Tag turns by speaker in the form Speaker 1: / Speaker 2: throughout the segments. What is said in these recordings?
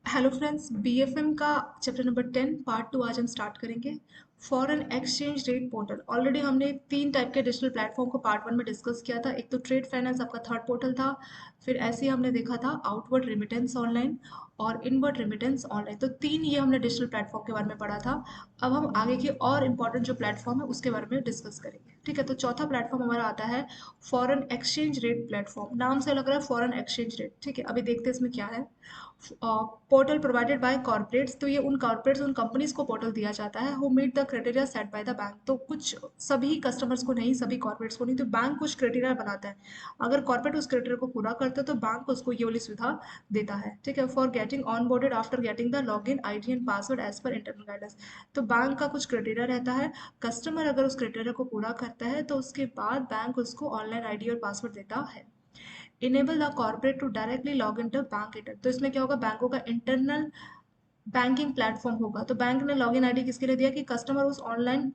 Speaker 1: Hello friends, BFM का chapter number 10 part 2 आज हम स्टार्ट करेंगे। Foreign exchange rate portal. Already हमने तीन टाइप के डिजिटल प्लेटफॉर्म को पार्ट 1 में डिस्कस किया था। एक तो ट्रेड फाइनेंस आपका थर्ड पोर्टल था। फिर ऐसे ही हमने देखा था आउटवर्ड रेमिटेंस ऑनलाइन और इनवर्ड रेमिटेंस ऑनलाइन। तो तीन ये हमने डिजिटल प्लेटफॉर्म के बारे में पढ़ा था। अब हम आगे की और इम्पोर्टेंट जो प्लेटफॉर्म है उसके बारे में डिस्कस करेंगे। ठीक है, तो चौथा प्लेटफॉर्म हमारा आता है फॉरेन एक्सचेंज रेट प्लेटफॉर्म। नाम से लग रहा है फॉरेन एक्सचेंज रेट। ठीक है, अभी देखते हैं इसमें क्या है। Portal provided by corporates. तो ये उन कॉर्पोरेट्स उन कंपनीज को पोर्टल दिया जाता है who meet the criteria set by the bank. तो कुछ सभी कस्टमर्स को नहीं, सभी कॉर्पोरेट्स को नहीं, तो बैंक कुछ क्राइटेरिया बनाता है। अगर कॉर्पोरेट उस क्राइटेरिया को पूरा करता है तो बैंक उसको ये वाली सुविधा देता है। ठीक है, for getting on boarded after getting the log in I D and password as per internal guidance. तो बैंक का कुछ क्राइटेरिया रहता है। कस्टमर अगर उस क्राइटेरिया को पूरा करता है तो उसके बाद बैंक उसको ऑनलाइन आईडी और पासवर्ड देता है। Enable the corporate to directly log in to bank inter. तो इसमें क्या होगा, बैंकों का इंटरनल बैंकिंग प्लेटफॉर्म होगा। तो बैंक ने लॉगिन आईडी किसके लिए दिया कि कस्टमर उस ऑनलाइन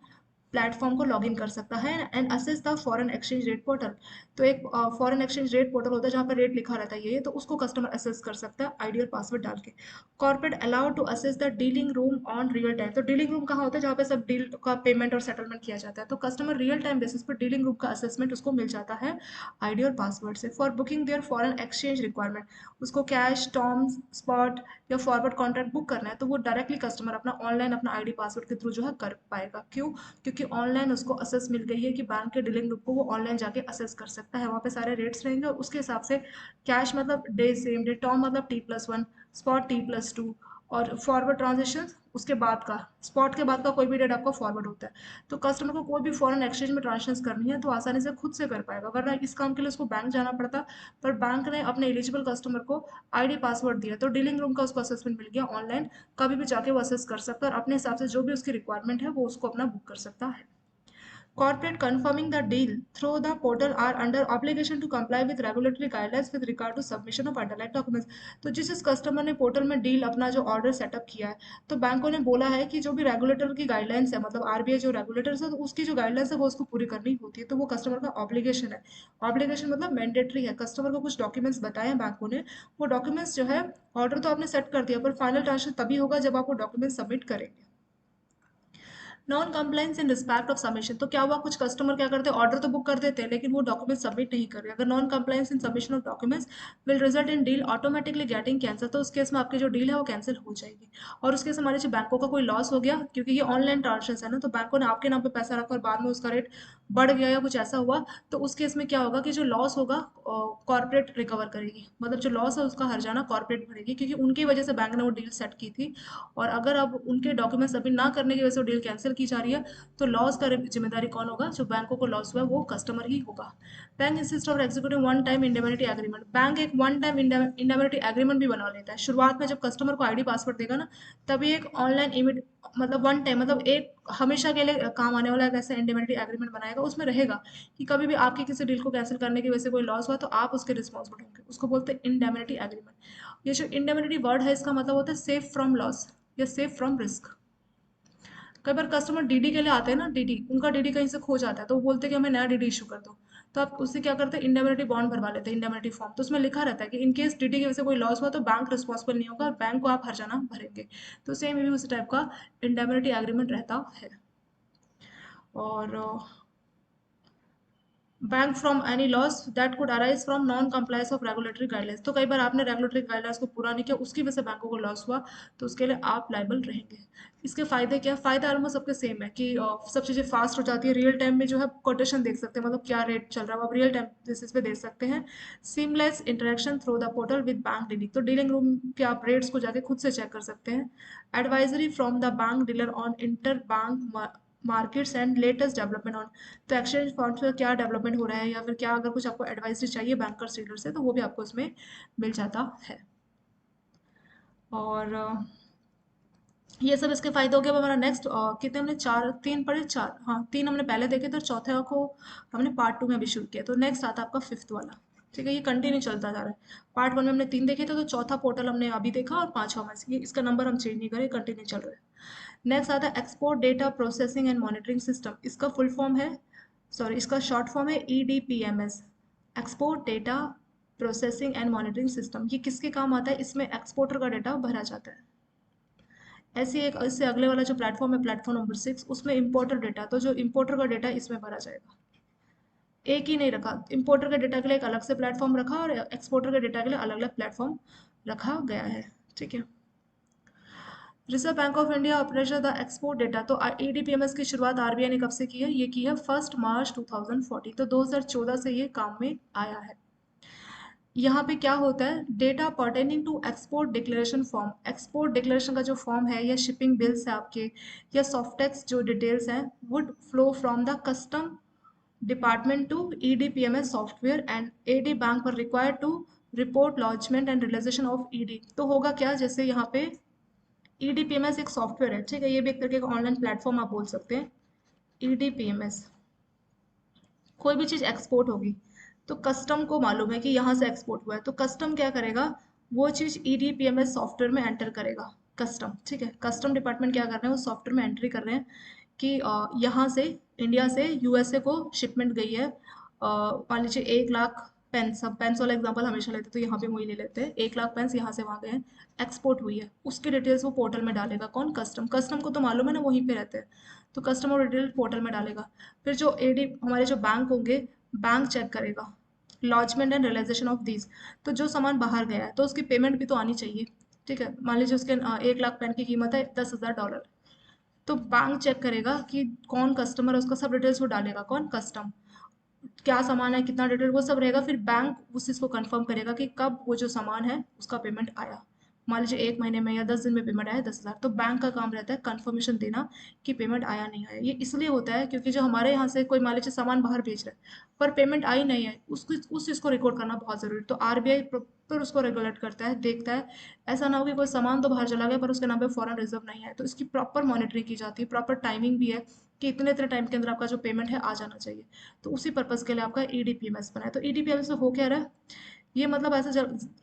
Speaker 1: प्लेटफॉर्म को लॉगिन कर सकता है and assess the foreign exchange rate portal. तो एक फॉरेन एक्सचेंज रेट पोर्टल होता है जहाँ पर रेट लिखा रहता है ये, तो उसको कस्टमर असेस कर सकता है आईडी और पासवर्ड डाल के। Corporate allowed to access the dealing room on real time. तो डीलिंग रूम कहाँ होता है, जहाँ पे सब डील का पेमेंट और सेटलमेंट किया जाता है। तो कस्टमर रियल टाइम बेसिस पर डीलिंग रूम का असेसमेंट उसको मिल जाता है आईडी और पासवर्ड से। For booking their foreign exchange requirement, उसको कैश, टर्म्स, स्पॉट या फॉरवर्ड कॉन्ट्रैक्ट बुक करना है तो वो डायरेक्टली कस्टमर अपना ऑनलाइन अपना आईडी पासवर्ड के थ्रू जो है कर पाएगा। क्यों? क्योंकि ऑनलाइन उसको असेस मिल गई है कि बैंक के डीलिंग ग्रुप को वो ऑनलाइन जाके असेस कर सकता है। वहाँ पे सारे रेट्स रहेंगे और उसके हिसाब से कैश मतलब डे सेम डे, टर्म मतलब T+1, स्पॉट T+2 और फॉरवर्ड ट्रांजेक्शन उसके बाद का, स्पॉट के बाद का कोई भी डेट आपका फॉरवर्ड होता है। तो कस्टमर को कोई भी फॉरेन एक्सचेंज में ट्रांजेक्शन करनी है तो आसानी से खुद से कर पाएगा, वरना इस काम के लिए उसको बैंक जाना पड़ता। पर बैंक ने अपने एलिजिबल कस्टमर को आईडी पासवर्ड दिया तो डीलिंग रूम का उसको असेसमेंट मिल गया ऑनलाइन। कभी भी जाके वो असेस कर सकता है और अपने हिसाब से जो भी उसकी रिक्वायरमेंट है वो उसको अपना बुक कर सकता है। Corporate confirming the deal through the portal are under obligation to comply with regulatory guidelines with regard to submission of underlying documents। तो जिस कस्टमर ने पोर्टल में डील अपना जो ऑर्डर सेटअप किया है तो बैंकों ने बोला है कि जो भी रेगुलेटर की गाइडलाइंस है, मतलब आरबीआई जो रेगुलेटर्स है तो उसकी जो गाइडलाइंस है वो उसको पूरी करनी होती है। तो वो कस्टमर का ऑब्लिगेशन है। ऑब्लिगेशन मतलब मैंडेटरी है। कस्टमर को कुछ डॉक्यूमेंट्स बताए हैं बैंकों ने, वो डॉक्यूमेंट्स जो है, ऑर्डर तो आपने सेट कर दिया पर फाइनल ट्रांजेक्शन तभी होगा जब आप वो डॉक्यूमेंट सबमिट करेंगे। Non compliance in respect of submission. तो क्या हुआ, कुछ कस्टमर क्या करते हैं, ऑर्डर तो बुक कर देते हैं लेकिन वो डॉक्यूमेंट सबमिट नहीं कर रहे। अगर non compliance in submission of documents will result in deal automatically getting cancel. तो उस केस में आपकी जो डील है वो कैंसिल हो जाएगी। और उसके हमारे जो बैंकों का कोई लॉस हो गया, क्योंकि ये ऑनलाइन ट्रांजेक्शन है ना, तो बैंकों ने आपके नाम पे पैसा रखा और बाद में उसका रेट बढ़ गया या कुछ ऐसा हुआ, तो उस केस में क्या होगा कि जो लॉस होगा कॉर्पोरेट रिकवर करेगी। मतलब जो लॉस है उसका हर्जाना कॉर्पोरेट भरेगी, क्योंकि उनकी वजह से बैंक ने वो डील सेट की थी। और अगर अब उनके डॉक्यूमेंट सबमिट ना करने की वजह से वो डील कैंसिल की जा रही है तो लॉस का जिम्मेदारी कौन होगा, जो बैंकों को लॉस हुआ है वो कस्टमर ही होगा। Bank insist of executing one time indemnity agreement. Bank एक वन टाइम इंडेमनिटी एग्रीमेंट भी बना लेता है। शुरुआत में जब कस्टमर को आईडी पासवर्ड देगा ना, तभी एक ऑनलाइन मतलब वन टाइम मतलब एक हमेशा के लिए काम आने वाला एक ऐसा इंडेमनिटी एग्रीमेंट बनाएगा। उसमें रहेगा कि कभी भी आपकी किसी डील को कैंसिल करने की वजह से कोई लॉस हुआ तो आप उसके रिस्पॉन्सिबल होंगे। उसको बोलते हैं इंडेमनिटी एग्रीमेंट। ये जो इंडेमनिटी वर्ड है इसका मतलब होता है सेफ फ्रॉम लॉस या सेफ फ्रॉम रिस्क। कई बार कस्टमर डीडी के लिए आते हैं ना, डीडी उनका डीडी कहीं से खो जाता है तो वो बोलते हैं कि हमें नया डीडी इशू कर दो। तो आप उससे क्या करते हैं, इंडेमनिटी बॉन्ड भरवा लेते हैं, इंडेमनिटी फॉर्म। तो उसमें लिखा रहता है कि इन केस डीडी की वजह से कोई लॉस हुआ तो बैंक रिस्पॉन्सिबल नहीं होगा और बैंक को आप हर्जाना भरेंगे। तो सेम भी उसी टाइप का इंडेमनिटी एग्रीमेंट रहता है। और bank from any loss that could arise from non compliance of regulatory guidelines. तो कई बार आपने रेगुलेटरी गाइडलाइंस को पूरा नहीं किया, उसकी वजह से बैंकों को लॉस हुआ, तो उसके लिए आप लाइबल रहेंगे। इसके फायदे क्या, फायदा ऑलमोस्ट सबके सेम है कि सब चीज़ें फास्ट हो जाती है। रियल टाइम में जो है कोटेशन देख सकते हैं, मतलब क्या रेट चल रहा है वो आप रियल टाइम बेसिस पे देख सकते हैं। Seamless interaction through the portal with bank dealing. तो डीलिंग रूम के आप रेट्स को जाके खुद से चेक कर सकते हैं। Advisory from the bank dealer on inter bank markets and latest development on. तो एक्सचेंज फॉर्म्स में क्या डेवलपमेंट हो रहा है या फिर क्या अगर कुछ आपको एडवाइजरी चाहिए बैंकर्स डीलर से तो वो भी आपको इसमें मिल जाता है। और ये सब इसके फायदे हो गए। अब हमारा नेक्स्ट कितने हमने, चार तीन पढ़े, चार, हाँ तीन हमने पहले देखे थे और चौथे को हमने पार्ट 2 में अभी शुरू किया। तो नेक्स्ट आता है आपका फिफ्थ वाला। ठीक है, ये कंटिन्यू चलता जा रहा है। पार्ट 1 में हमने तीन देखे थे तो चौथा पोर्टल हमने अभी देखा और पांचवा में से ये इसका नंबर हम चेंज नहीं करें, कंटिन्यू चल रहा है। नेक्स्ट आता है export data processing and monitoring system. इसका फुल फॉर्म है, सॉरी इसका शॉर्ट फॉर्म है EDPMS, export data processing and monitoring system, ये किसके काम आता है? इसमें एक्सपोर्टर का डेटा भरा जाता है। ऐसे एक इससे अगले वाला जो प्लेटफॉर्म है, प्लेटफॉर्म नंबर 6, उसमें इंपोर्टर डेटा, तो जो इंपोर्टर का डेटा इसमें भरा जाएगा। एक ही नहीं रखा, इंपोर्टर के डेटा के लिए एक अलग से प्लेटफॉर्म रखा और एक्सपोर्टर के डेटा के लिए अलग अलग प्लेटफॉर्म रखा गया है। ठीक है। Reserve bank of India operation the export data, तो एडीपीएमएस की शुरुआत आरबीआई ने कब से की है? ये की है 1 मार्च 2014, तो 2014 से ये काम में आया है। यहाँ पे क्या होता है? Data pertaining to export declaration form, export declaration का जो फॉर्म है या शिपिंग बिल्स है आपके या सॉफ्टेक्स जो डिटेल्स हैं, would flow from the custom department to EDPMS software and AD bank पर required to report launchment and realisation of ED. तो होगा क्या, जैसे यहाँ पे ईडीपीएमएस एक सॉफ्टवेयर है, ठीक है, ये भी एक तरीके का ऑनलाइन प्लेटफॉर्म आप बोल सकते हैं। ईडीपीएमएस, कोई भी चीज़ एक्सपोर्ट होगी तो कस्टम को मालूम है कि यहाँ से एक्सपोर्ट हुआ है, तो कस्टम क्या करेगा? वो चीज़ ईडीपीएमएस सॉफ्टवेयर में एंटर करेगा कस्टम। ठीक है, कस्टम डिपार्टमेंट क्या कर रहे हैं? उस सॉफ्टवेयर में एंट्री कर रहे हैं कि यहाँ से इंडिया से यूएसए को शिपमेंट गई है, मान लीजिए 1 लाख पेन, सब पेन्स वाला एग्जांपल हमेशा लेते हैं तो यहाँ पे वही ले लेते हैं, 1 लाख पेन्स यहाँ से वहाँ गए हैं, एक्सपोर्ट हुई है, उसकी डिटेल्स वो पोर्टल में डालेगा। कौन? कस्टम। कस्टम को तो मालूम है ना, वहीं पे रहते हैं, तो कस्टमर डिटेल पोर्टल में डालेगा। फिर जो एडी हमारे जो बैंक होंगे, बैंक चेक करेगा लॉन्चमेंट एंड रियलाइजेशन ऑफ दीज, तो जो सामान बाहर गया है तो उसकी पेमेंट भी तो आनी चाहिए। ठीक है, मान लीजिए उसके 1 लाख पेन की कीमत है $10,000, तो बैंक चेक करेगा कि कौन कस्टमर है, उसका सब डिटेल्स वो डालेगा। कौन? कस्टम। क्या सामान है, कितना डिटेल, वो सब रहेगा। फिर बैंक उस चीज़ को कंफर्म करेगा कि कब वो जो सामान है उसका पेमेंट आया। मान लीजिए 1 महीने में या 10 दिन में पेमेंट आया 10,000, तो बैंक का काम रहता है कंफर्मेशन देना कि पेमेंट आया नहीं आया। ये इसलिए होता है क्योंकि जो हमारे यहाँ से कोई मान लीजिए सामान बाहर भेज रहा है पर पेमेंट आई नहीं है, उसको उस चीज़ को रिकॉर्ड करना बहुत ज़रूरी है। तो आरबीआई प्रॉपर उसको रेगुलेट करता है, देखता है ऐसा ना हो कि कोई सामान तो बाहर चला गया पर उसके नाम पे फॉरेन रिजर्व नहीं है, तो इसकी प्रॉपर मॉनिटरिंग की जाती है, प्रॉपर टाइमिंग भी है कि इतने इतने टाइम के अंदर आपका जो पेमेंट है आ जाना चाहिए। तो उसी पर्पज के लिए आपका ईडीपीएमएस बना है। तो ईडीपीएमएस में हो क्या रहा है? ये मतलब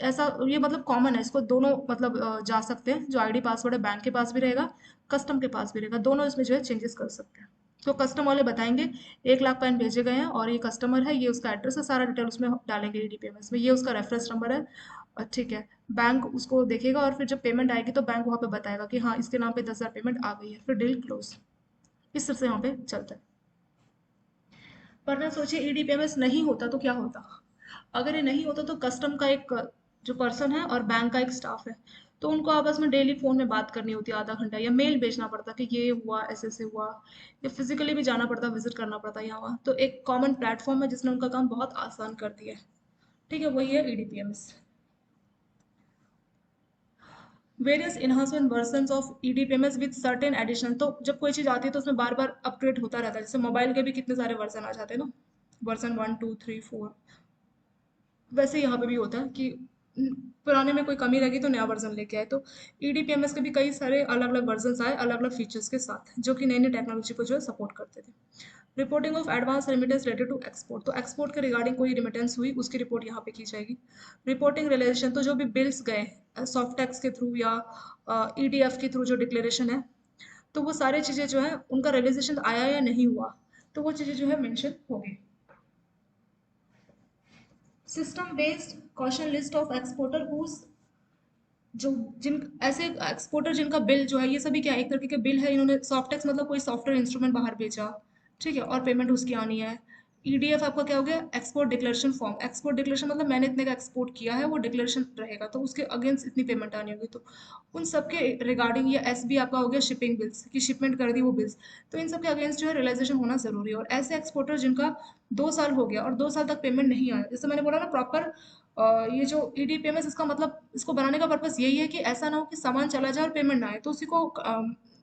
Speaker 1: ऐसा ये मतलब कॉमन है, इसको दोनों मतलब जा सकते हैं, जो आईडी पासवर्ड है बैंक के पास भी रहेगा, कस्टम के पास भी रहेगा, दोनों इसमें जो है चेंजेस कर सकते हैं। तो कस्टम वाले बताएंगे 1 लाख पेन भेजे गए हैं और ये कस्टमर है, ये उसका एड्रेस है, सारा डिटेल उसमें डालेंगे ईडीपीएमएस में, ये उसका रेफरेंस नंबर है। ठीक है, बैंक उसको देखेगा और फिर जब पेमेंट आएगी तो बैंक वहाँ पे बताएगा कि हाँ इसके नाम पे 10,000 पेमेंट आ गई है, फिर डील क्लोज। इस तरह से यहाँ पे चलता है। पर ना सोचिए ईडीपीएमएस नहीं होता तो क्या होता? अगर ये नहीं होता तो कस्टम का एक जो पर्सन है और बैंक का एक स्टाफ है, तो उनको आपस में डेली फोन में बात करनी होती है आधा घंटा, या मेल भेजना पड़ता कि ये हुआ, ऐसे ऐसे हुआ, या फिजिकली भी जाना पड़ता, विजिट करना पड़ता यहाँ वहाँ। तो एक कॉमन प्लेटफॉर्म है जिसने उनका काम बहुत आसान कर दिया है। ठीक है, वही है EDPMS. Various enhancement version of EDPMS with certain additional, तो जब कोई चीज़ आती है तो उसमें बार बार अपग्रेड होता रहता है, जैसे मोबाइल के भी कितने सारे वर्जन आ जाते हैं ना, वर्जन 1 2 3 4, वैसे यहाँ पे भी होता है कि पुराने में कोई कमी रह गई तो नया वर्जन लेके आए। तो ईडीपीएमएस के भी कई सारे अलग अलग वर्जन आए अलग अलग फीचर्स के साथ, जो कि नई नई टेक्नोलॉजी को जो है सपोर्ट करते थे। Reporting of advance remittance related to export, तो एक्सपोर्ट के रिगार्डिंग कोई रेमिटेंस हुई उसकी रिपोर्ट यहाँ पे की जाएगी। रिपोर्टिंग रिलेशन, तो जो भी बिल्स गए सॉफ्ट टैक्स के थ्रू या ईडीएफ के थ्रू जो डिक्लेरेशन है, तो वो सारी चीज़ें जो है उनका रियलाइजेशन आया या नहीं हुआ, तो वो चीज़ें जो है मेंशन होगी। System based caution list of exporter whose, जो जिन ऐसे एक्सपोर्टर जिनका बिल जो है, ये सभी क्या है, एक तरीके के बिल है, इन्होंने सॉफ्ट टैक्स मतलब कोई सॉफ्टवेयर इंस्ट्रूमेंट बाहर भेजा, ठीक है, और पेमेंट उसकी आनी है। ईडीएफ आपका क्या हो गया? Export declaration form, export declaration मतलब मैंने इतने का एक्सपोर्ट किया है, वो डिक्लेरेशन रहेगा, तो उसके अगेंस्ट इतनी पेमेंट आनी होगी, तो उन सब के रिगार्डिंग। ये एसबी आपका हो गया शिपिंग बिल्स की शिपमेंट कर दी वो बिल्स, तो इन सब के अगेंस्ट जो है रियलाइजेशन होना जरूरी है। और ऐसे एक्सपोर्टर जिनका 2 साल हो गया और 2 साल तक पेमेंट नहीं आया, जैसे मैंने बोला ना प्रॉपर, ये जो ईडीपीएमएस, इसका मतलब इसको बनाने का पर्पस यही है कि ऐसा ना हो कि सामान चला जाए और पेमेंट ना आए, तो उसी को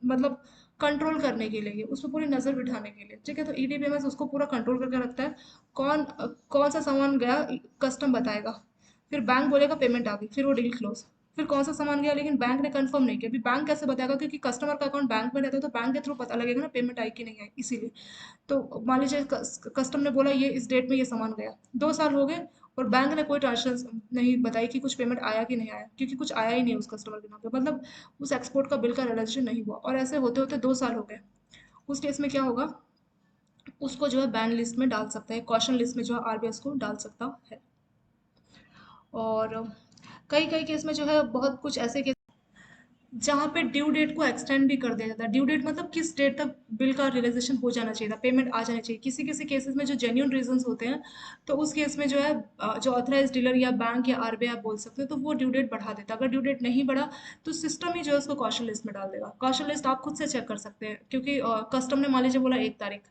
Speaker 1: मतलब कंट्रोल करने के लिए, उस पर पूरी नज़र बिठाने के लिए। ठीक है, तो ईडीपीएमएस उसको पूरा कंट्रोल करके रखता है। कौन सा सामान गया, कस्टम बताएगा, फिर बैंक बोलेगा पेमेंट आ गई, फिर वो डील क्लोज। फिर कौन सा सामान गया लेकिन बैंक ने कंफर्म नहीं किया, अभी बैंक कैसे बताएगा? क्योंकि कस्टमर का अकाउंट बैंक में रहता है, तो बैंक के थ्रू पता लगेगा ना पेमेंट आई कि नहीं आई, इसीलिए। तो मान लीजिए कस्टम ने बोला ये इस डेट में ये सामान गया, 2 साल हो गए और बैंक ने कोई ट्रांजेक्शन नहीं बताई कि कुछ पेमेंट आया कि नहीं आया, क्योंकि कुछ आया ही नहीं उस कस्टमर के नाम पे, मतलब उस एक्सपोर्ट का बिल का रियलाइजेशन नहीं हुआ, और ऐसे होते होते 2 साल हो गए। उस केस में क्या होगा? उसको जो है बैन लिस्ट में डाल सकता है, कॉशन लिस्ट में जो है आरबीआई को डाल सकता है। और कई कई केस में जो है बहुत कुछ ऐसे केस जहाँ पे ड्यू डेट को एक्सटेंड भी कर दिया जाता है। ड्यू डेट मतलब किस डेट तक बिल का रियलाइजेशन हो जाना चाहिए था, पेमेंट आ जानी चाहिए। किसी किसी केसेस में जो जेन्यून रीजंस होते हैं, तो उस केस में जो है जो ऑथराइज डीलर या बैंक या आरबीआई आप बोल सकते हो, तो वो ड्यू डेट बढ़ा देता है। अगर ड्यू डेट नहीं बढ़ा तो सिस्टम ही जो है उसको कॉशन लिस्ट में डाल देगा। कॉशन लिस्ट आप खुद से चेक कर सकते हैं, क्योंकि कस्टम ने मान लीजिए बोला 1 तारीख,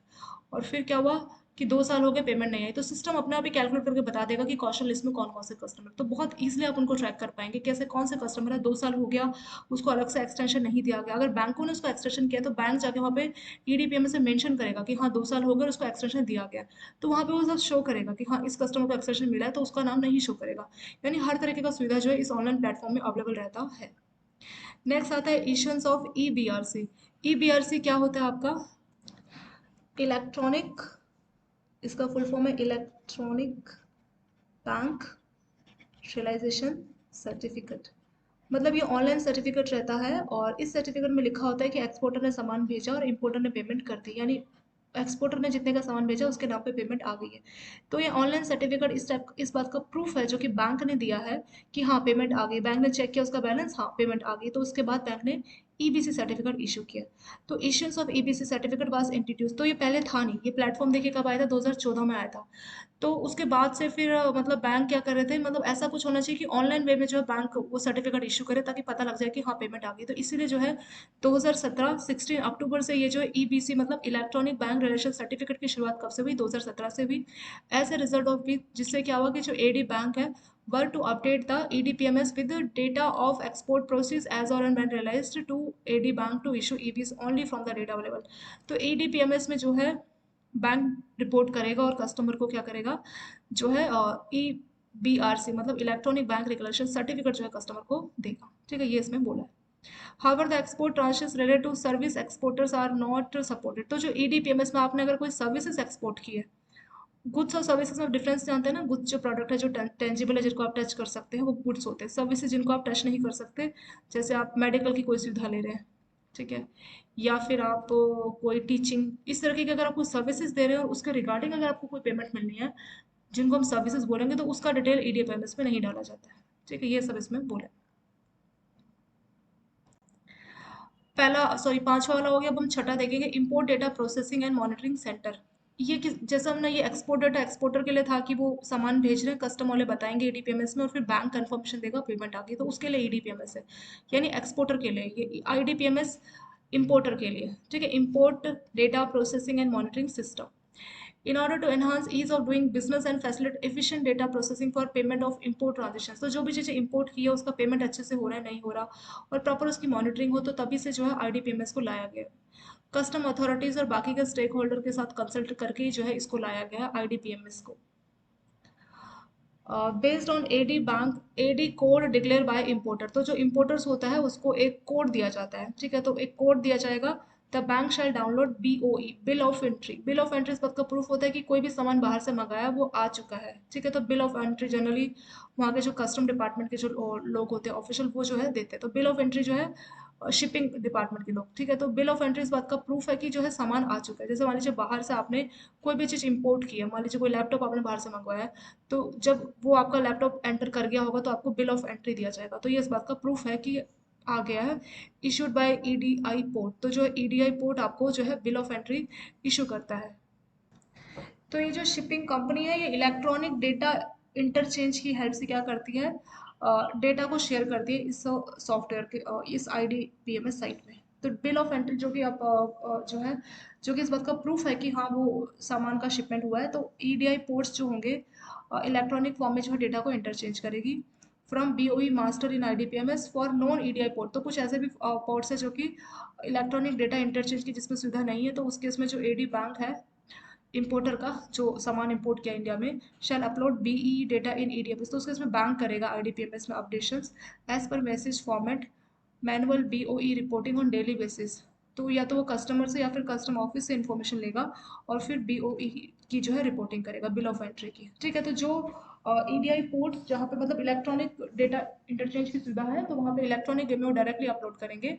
Speaker 1: और फिर क्या हुआ कि 2 साल हो गए पेमेंट नहीं आई, तो सिस्टम अपने आप ही कैलकुलेट करके बता देगा कि कौशल लिस्ट में कौन कौन से कस्टमर। तो बहुत ईजिली आप उनको ट्रैक कर पाएंगे कैसे कौन से कस्टमर है 2 साल हो गया, उसको अलग से एक्सटेंशन नहीं दिया गया। अगर बैंकों ने उसको एक्सटेंशन किया तो बैंक जाके वहाँ पे ईडीपीएमएस में मेंशन करेगा कि हाँ 2 साल हो गए और उसको एक्सटेंशन दिया गया। तो वहाँ पे वो सब शो करेगा कि हाँ इस कस्टमर को एक्सटेंशन मिला है, तो उसका नाम नहीं शो करेगा। यानी हर तरीके का सुविधा जो है इस ऑनलाइन प्लेटफॉर्म में अवेलेबल रहता है। नेक्स्ट आता है issuance of E B R C. E B R C क्या होता है आपका? इलेक्ट्रॉनिक, इसका फुल फॉर्म है इलेक्ट्रॉनिक बैंक रियलाइजेशन सर्टिफिकेट। मतलब ये ऑनलाइन सर्टिफिकेट रहता है, और इस सर्टिफिकेट में लिखा होता है कि एक्सपोर्टर ने सामान भेजा और इंपोर्टर ने पेमेंट कर दी, यानी एक्सपोर्टर ने जितने का सामान भेजा उसके नाम पे पेमेंट आ गई है। तो ये ऑनलाइन सर्टिफिकेट इस टाइप इस बात का प्रूफ है जो कि बैंक ने दिया है कि हाँ पेमेंट आ गई। बैंक ने चेक किया उसका बैलेंस, हाँ पेमेंट आ गई, तो उसके बाद बैंक ने ईबीसी सर्टिफिकेट इशू किया। तो issuance of EBC certificate was introduce. तो ये पहले था नहीं, ये प्लेटफॉर्म देखिए कब आया था, 2014 में आया था। तो उसके बाद से फिर मतलब बैंक क्या कर रहे थे, मतलब ऐसा कुछ होना चाहिए कि ऑनलाइन वे में जो है बैंक वो सर्टिफिकेट इशू करे ताकि पता लग जाए कि हाँ पेमेंट आ गई। तो इसीलिए जो है 2017 अक्टूबर से ये जो है ईबीसी मतलब इलेक्ट्रॉनिक बैंक रिलेशन सर्टिफिकेट की शुरुआत कब से हुई? 2017 से हुई। एज ए रिजल्ट ऑफ भी जिससे क्या हुआ कि जो एडी बैंक है were to update the EDPMS with the data of export proceeds as or and when realized to AD bank to issue EBs only from the data available। तो EDPMS में जो है बैंक रिपोर्ट करेगा और customer को क्या करेगा, जो है ई बी आर सी मतलब इलेक्ट्रॉनिक बैंक रिकलेक्शन सर्टिफिकेट जो है कस्टमर को देगा। ठीक है, ये इसमें बोला है। However, the export tranches related to service exporters are not supported। तो जो EDPMS में आपने अगर कोई सर्विसेज एक्सपोर्ट की है, गुड्स और सर्विसेज में डिफरेंस जानते हैं ना। गुड्स जो प्रोडक्ट है जो टेंजिबल है जिनको आप टच कर सकते हैं वो गुड्स होते हैं। सर्विसेज जिनको आप टच नहीं कर सकते, जैसे आप मेडिकल की कोई सुविधा ले रहे हैं, ठीक है, या फिर आप कोई टीचिंग इस तरह की अगर आप कोई सर्विसेज दे रहे हो और उसके रिगार्डिंग अगर आपको कोई पेमेंट मिलनी है, जिनको हम सर्विसेज बोलेंगे, तो उसका डिटेल ईडीएपएमएस में नहीं डाला जाता है। ठीक है, ये सब इसमें बोले। पहला सॉरी पांचवा वाला हो गया। अब हम छठा देखेंगे, import data processing and monitoring centre. ये किस जैसा हमने ये एक्सपोर्ट डाटा एक्सपोर्टर के लिए था कि वो सामान भेज रहे हैं, कस्टम वाले बताएंगे ईडीपीएमएस में और फिर बैंक कंफर्मेशन देगा पेमेंट आ गई, तो उसके लिए ईडीपीएमएस है। यानी एक्सपोर्टर के लिए ये आईडीपीएमएस इंपोर्टर के लिए। ठीक है, import data processing and monitoring system in order to enhance ease of doing business and facilitate efficient data processing for payment of import transactions। तो जो भी चीज़ें इंपोर्ट की है उसका पेमेंट अच्छे से हो रहा है नहीं हो रहा और प्रॉपर उसकी मॉनिटरिंग हो, तो तभी से जो है आईडीपीएमएस को लाया गया। कस्टम अथॉरिटीज और बाकी के स्टेक होल्डर के साथ कंसल्ट करके ही जो है इसको लाया गया आईडीपीएमएस को। Based on AD bank AD code declare by importer. तो जो इंपोर्टर्स होता है उसको एक कोड दिया जाता है। ठीक है, तो एक कोड दिया जाएगा। The bank shall download BOE bill of entry. Bill of entry इस बात का प्रूफ होता है कि कोई भी सामान बाहर से मंगाया वो आ चुका है। ठीक है, तो बिल ऑफ एंट्री जनरली वहाँ के जो कस्टम डिपार्टमेंट के जो लोग होते हैं ऑफिशियल वो जो है देते हैं। तो बिल ऑफ एंट्री जो है शिपिंग डिपार्टमेंट के लोग। ठीक है, तो बिल ऑफ एंट्री इस बात का प्रूफ है कि जो है सामान आ चुका है। जैसे मान लीजिए बाहर से आपने कोई भी चीज़ इंपोर्ट की है, मान लीजिए कोई लैपटॉप आपने बाहर से मंगवाया है, तो जब वो आपका लैपटॉप एंटर कर गया होगा तो आपको बिल ऑफ एंट्री दिया जाएगा। तो ये इस बात का प्रूफ है कि आ गया है। Issued by EDI port. तो जो ईडीआई पोर्ट आपको जो है बिल ऑफ एंट्री इशू करता है। तो ये जो शिपिंग कंपनी है ये इलेक्ट्रॉनिक डेटा इंटरचेंज की हेल्प से क्या करती है, डेटा को शेयर करती है इस सॉफ्टवेयर के इस आईडी पीएमएस साइट में। तो बिल ऑफ एंट्री जो कि आप जो है जो कि इस बात का प्रूफ है कि हाँ वो सामान का शिपमेंट हुआ है। तो ईडीआई पोर्ट्स जो होंगे इलेक्ट्रॉनिक फॉर्म में जो है डेटा को इंटरचेंज करेगी from BOE master in IDPMS for non EDI port. तो कुछ ऐसे भी पोर्ट्स है जो कि इलेक्ट्रॉनिक डेटा इंटरचेंज की जिसमें सुविधा नहीं है, तो उस केस में जो एडी बैंक है इंपोर्टर का जो सामान इंपोर्ट किया इंडिया में shall upload BE data in EDMS. तो उसके इसमें बैंक करेगा आईडीपीएमएस में updations as per message format manual BOE reporting on daily basis. तो या तो वो कस्टमर से या फिर कस्टम ऑफिस से इंफॉर्मेशन लेगा और फिर बीओई की जो है रिपोर्टिंग करेगा बिल ऑफ एंट्री की। ठीक है, तो जो ईडीआई पोर्ट जहाँ पे मतलब इलेक्ट्रॉनिक डेटा इंटरचेंज की सुविधा है, तो वहाँ पे इलेक्ट्रॉनिक वे में वो डायरेक्टली अपलोड करेंगे।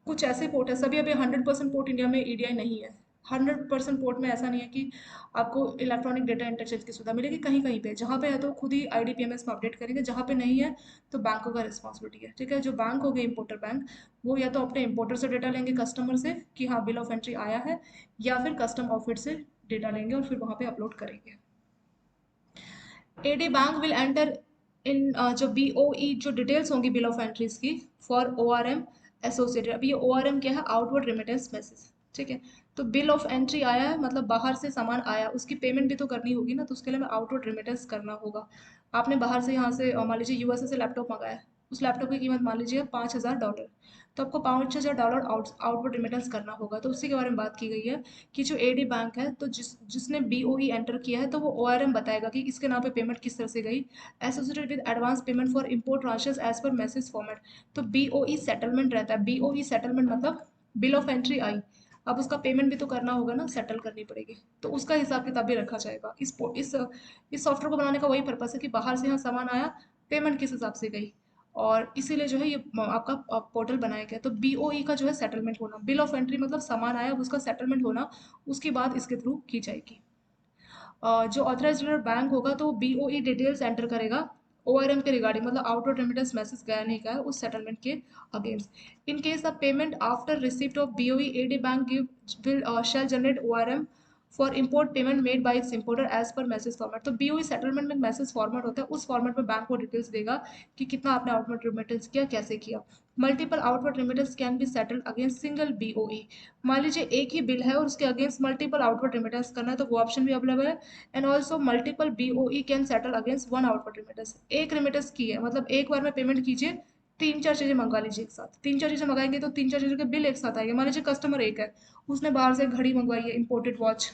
Speaker 1: कुछ ऐसे पोर्ट है, सभी अभी 100% पोर्ट इंडिया में ईडीआई नहीं है। 100% पोर्ट में ऐसा नहीं है कि आपको इलेक्ट्रॉनिक डेटा इंटरचेंज की सुविधा मिलेगी, कहीं कहीं पे जहाँ पे है तो खुद ही IDPMS में अपडेट करेंगे, जहाँ पे नहीं है तो बैंकों का रिस्पॉन्सिबिलिटी है। ठीक है, जो बैंक हो गए इंपोर्टर बैंक, वो या तो अपने इंपोर्टर से डेटा लेंगे कस्टमर से कि हाँ बिल ऑफ एंट्री आया है, या फिर कस्टम ऑफिस से डेटा लेंगे और फिर वहाँ पे अपलोड करेंगे। AD bank will enter in जो BOE जो डिटेल्स होंगी बिल ऑफ एंट्रीज की फॉर ORM एसोसिएटेड। अभी ये ORM क्या है, आउटवर्ड रेमिटेंस मैसेज। ठीक है, तो बिल ऑफ एंट्री आया है मतलब बाहर से सामान आया, उसकी पेमेंट भी तो करनी होगी ना, तो उसके लिए हमें आउटवर्ड रेमिटेंस करना होगा। आपने बाहर से यहाँ से मान लीजिए USA से लैपटॉप मंगाया, उस लैपटॉप की कीमत मान लीजिए $5000, तो आपको $5000 आउटवर्ड रेमिटेंस करना होगा। तो उसी के बारे में बात की गई है कि जो AD बैंक है, तो जिसने BOE एंटर किया है तो वो ORM बताएगा कि इसके नाम पे पेमेंट किस तरह से गई, associated with advance payment for import tranches as per message format. तो BOE सेटलमेंट रहता है। BOE सेटलमेंट मतलब बिल ऑफ एंट्री आई, अब उसका पेमेंट भी तो करना होगा ना, सेटल करनी पड़ेगी, तो उसका हिसाब किताब भी रखा जाएगा। इस सॉफ्टवेयर को बनाने का वही पर्पस है कि बाहर से यहाँ सामान आया, पेमेंट किस हिसाब से गई, और इसीलिए जो है ये आपका पोर्टल बनाया गया। तो BOE का जो है सेटलमेंट होना, बिल ऑफ एंट्री मतलब सामान आया, अब उसका सेटलमेंट होना, उसकी बात इसके थ्रू की जाएगी। जो ऑथराइज्ड डीलर बैंक होगा तो BOE डिटेल्स एंटर करेगा ORM के रिगार्डिंग, मतलब आउटवर्ड रेमिटेंस मैसेज गया नहीं गया उस सेटलमेंट के against. In case the payment after receipt of BOE, AD bank give will shall generate ORM for import payment made by its importer as per message format. तो BOE settlement में message format होता है, उस format में bank को details देगा कि कितना आपने आउटवर्ड रेमिटेंस किया, कैसे किया। Multiple outward remittance can be settled against single BOE। मान लीजिए एक ही बिल है और उसके अगेंस्ट मल्टीपल आउटवर्ड रेमिटेंस करना है, तो वो ऑप्शन भी अवेलेबल है। And also multiple BOE can settle against one outward remittance. एक रेमिटेंस की है मतलब एक बार में पेमेंट कीजिए, तीन चार चीजें मंगा लीजिए एक साथ, तीन चार चीजें मंगाएंगे तो तीन चार चीजों के बिल एक साथ आएंगे। मान लीजिए कस्टमर एक है, उसने बाहर से घड़ी मंगवाई है, इंपोर्टेड वॉच,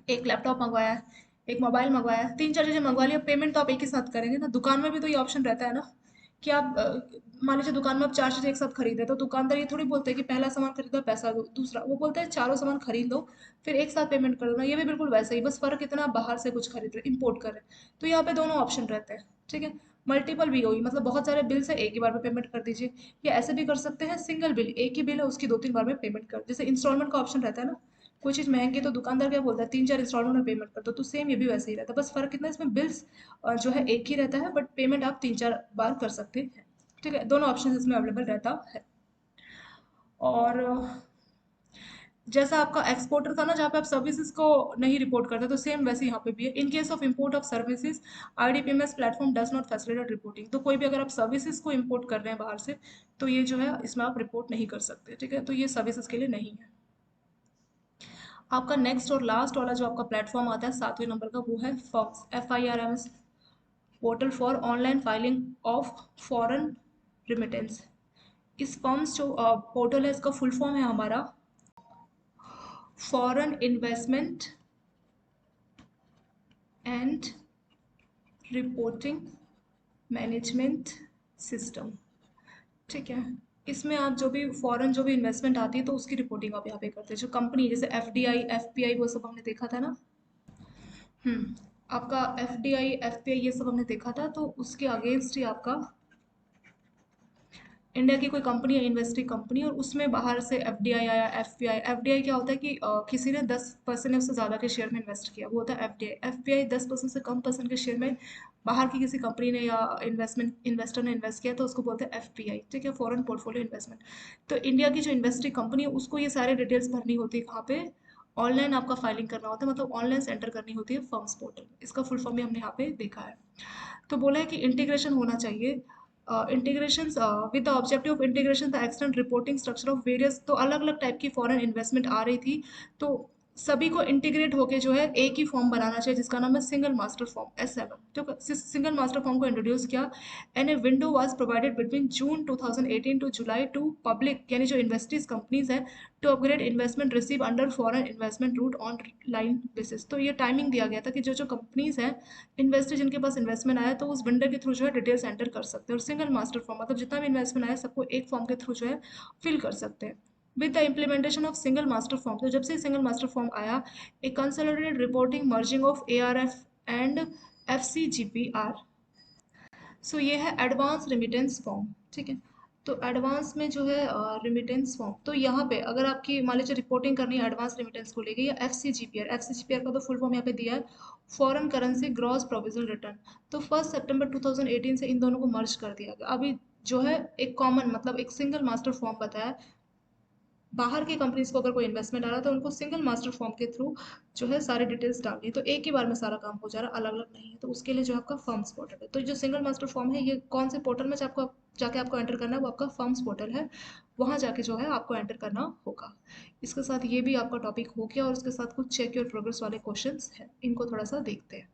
Speaker 1: एक लैपटॉप मंगवाया है, एक मोबाइल मंगवाया है, तीन चार चीजें मंगवा लिया, पेमेंट तो आप एक ही साथ करेंगे ना। दुकान में भी तो ये ऑप्शन रहता है ना कि आप मान लीजिए दुकान में आप चार चीजें एक साथ खरीदे, तो दुकानदार ये थोड़ी बोलते हैं कि पहला सामान खरीदो पैसा दो, दूसरा वो बोलता है चारों सामान खरीद लो फिर एक साथ पेमेंट कर दो ना। ये भी बिल्कुल वैसे ही, बस फर्क इतना आप बाहर से कुछ खरीद रहे इम्पोर्ट कर रहे हैं, तो यहाँ पे दोनों ऑप्शन रहते हैं। ठीक है, मल्टीपल BOE मतलब बहुत सारे बिल से एक ही बार में पेमेंट कर दीजिए, या ऐसे भी कर सकते हैं सिंगल बिल, एक ही बिल है उसकी दो तीन बार में पेमेंट कर, जैसे इंस्टॉलमेंट का ऑप्शन रहता है ना, कोई चीज़ महंगी है तो दुकानदार क्या बोलता है तीन चार इंस्टॉलमेंट में पेमेंट कर दो, तो सेम ये भी वैसे ही रहता है, बस फर्क कितना है इसमें बिल्स जो है एक ही रहता है, बट पेमेंट आप तीन चार बार कर सकते हैं। ठीक है, दोनों ऑप्शन इसमें अवेलेबल रहता है। और जैसा आपका एक्सपोर्टर था ना जहाँ पे आप सर्विसेज को नहीं रिपोर्ट करते, तो सेम वैसे यहाँ पे भी है। In case of import of services IDPMS platform does not facilitate reporting. तो कोई भी अगर आप सर्विसेज को इम्पोर्ट कर रहे हैं बाहर से, तो ये जो है इसमें आप रिपोर्ट नहीं कर सकते। ठीक है, तो ये सर्विसेज के लिए नहीं है। आपका नेक्स्ट और लास्ट वाला जो आपका प्लेटफॉर्म आता है 7वें नंबर का, वो है forms, FIRMS, portal for online filing of foreign remittance. इस फॉर्म्स जो पोर्टल है इसका फुल फॉर्म है हमारा foreign investment and reporting management system. ठीक है, इसमें आप जो भी फॉरेन जो भी इन्वेस्टमेंट आती है तो उसकी रिपोर्टिंग आप यहाँ पे करते हैं। जो कंपनी जैसे FDI FPI वो सब हमने देखा था ना, आपका FDI FPI ये सब हमने देखा था, तो उसके अगेंस्ट ही आपका इंडिया की कोई कंपनी है, इन्वेस्टिंग कंपनी, और उसमें बाहर से FDI आया FPI। FDI क्या होता है कि किसी ने 10% उससे ज़्यादा के शेयर में इन्वेस्ट किया, वो होता है FDI। FPI 10% से कम परसेंट के शेयर में बाहर की किसी कंपनी ने या इन्वेस्टर ने इन्वेस्ट किया, तो उसको बोलते हैं FPI। ठीक है, फॉरेन पोर्टफोलियो इन्वेस्टमेंट। तो इंडिया की जो इन्वेस्टिंग कंपनी है उसको ये सारे डिटेल्स भरनी होती है कहाँ पे, ऑनलाइन आपका फाइलिंग करना होता है, मतलब ऑनलाइन सेंटर करनी होती है फर्म्स पोर्टल। इसका फुल फॉर्म भी हमने यहाँ पे देखा है। तो बोला है कि इंटीग्रेशन होना चाहिए, integration with the objective of integration the extend reporting structure of various. तो अलग अलग टाइप की फॉरेन इन्वेस्टमेंट आ रही थी, तो सभी को इंटीग्रेट होके जो है एक ही फॉर्म बनाना चाहिए जिसका नाम है सिंगल मास्टर फॉर्म S7। तो सिंगल मास्टर फॉर्म को इंट्रोड्यूस किया, and a window was provided between June 2018 to July to public यानी जो इन्वेस्टीज कंपनीज है to upgrade investment receive under foreign investment route online basis. तो ये timing दिया गया था कि जो जो कंपनीज हैं, इन्वेस्टर जिनके पास इन्वेस्टमेंट आया तो उस विंडो के थ्रू जो है डिटेल्स एंटर कर सकते हैं, और सिंगल मास्टर फॉर्म मतलब जितना भी इन्वेस्टमेंट आया सबको एक फॉर्म के थ्रू जो है फिल कर सकते हैं। With the implementation of single master form, तो जब से सिंगल मास्टर फॉर्म आया, a consolidated reporting merging of ARF and FCGPR। So ये है एडवांस रेमिटेंस फॉर्म। ठीक है, तो एडवांस में जो है रिमिटेंस फॉर्म, तो यहाँ पे अगर आपकी मान लीजिए रिपोर्टिंग करनी है एडवांस रिमिटेंस को लेके या एफसीजीपीआर का तो फुल फॉर्म यहाँ पे दिया है, foreign currency gross provisional return. तो 1 सितंबर 2018 से इन दोनों को मर्ज कर दिया गया। अभी जो है एक कॉमन मतलब एक सिंगल मास्टर फॉर्म बताया। बाहर की कंपनीज को अगर कोई इन्वेस्टमेंट आ रहा है तो उनको सिंगल मास्टर फॉर्म के थ्रू जो है सारी डिटेल्स डालनी है, तो एक ही बार में सारा काम हो जा रहा है, अलग अलग नहीं है। तो उसके लिए जो आपका फर्म्स पोर्टल है, तो जो सिंगल मास्टर फॉर्म है ये कौन से पोर्टल में आपको जाके आपको एंटर करना है, वो आपका फर्म्स पोर्टल है, वहाँ जाके जो है आपको एंटर करना होगा। इसके साथ ये भी आपका टॉपिक हो गया, और उसके साथ कुछ चेक योर प्रोग्रेस वाले क्वेश्चन हैं, इनको थोड़ा सा देखते हैं।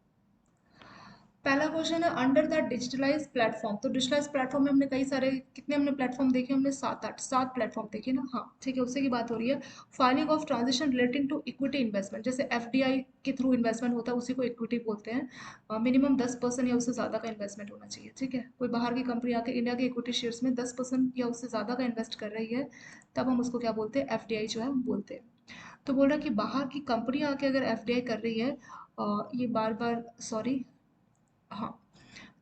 Speaker 1: पहला क्वेश्चन है अंडर द डिजिटलाइज प्लेटफॉर्म। तो डिजिटलाइज प्लेटफॉर्म में हमने कई सारे, कितने हमने प्लेटफॉर्म देखे, हमने सात प्लेटफॉर्म देखे ना, हाँ ठीक है, उससे की बात हो रही है। Filing of transaction relating to equity investment, जैसे एफडीआई के थ्रू इन्वेस्टमेंट होता है उसी को इक्विटी बोलते हैं। मिनिमम 10% या उससे ज़्यादा का इन्वेस्टमेंट होना चाहिए, ठीक है। कोई बाहर की कंपनी आके इंडिया के इक्विटी शेयर्स में 10% या उससे ज़्यादा का इन्वेस्ट कर रही है, तब हम उसको क्या बोलते हैं, एफडीआई जो है हम बोलते हैं। तो बोल रहा है कि बाहर की कंपनी आके अगर एफडीआई कर रही है, ये बार बार सॉरी, हाँ,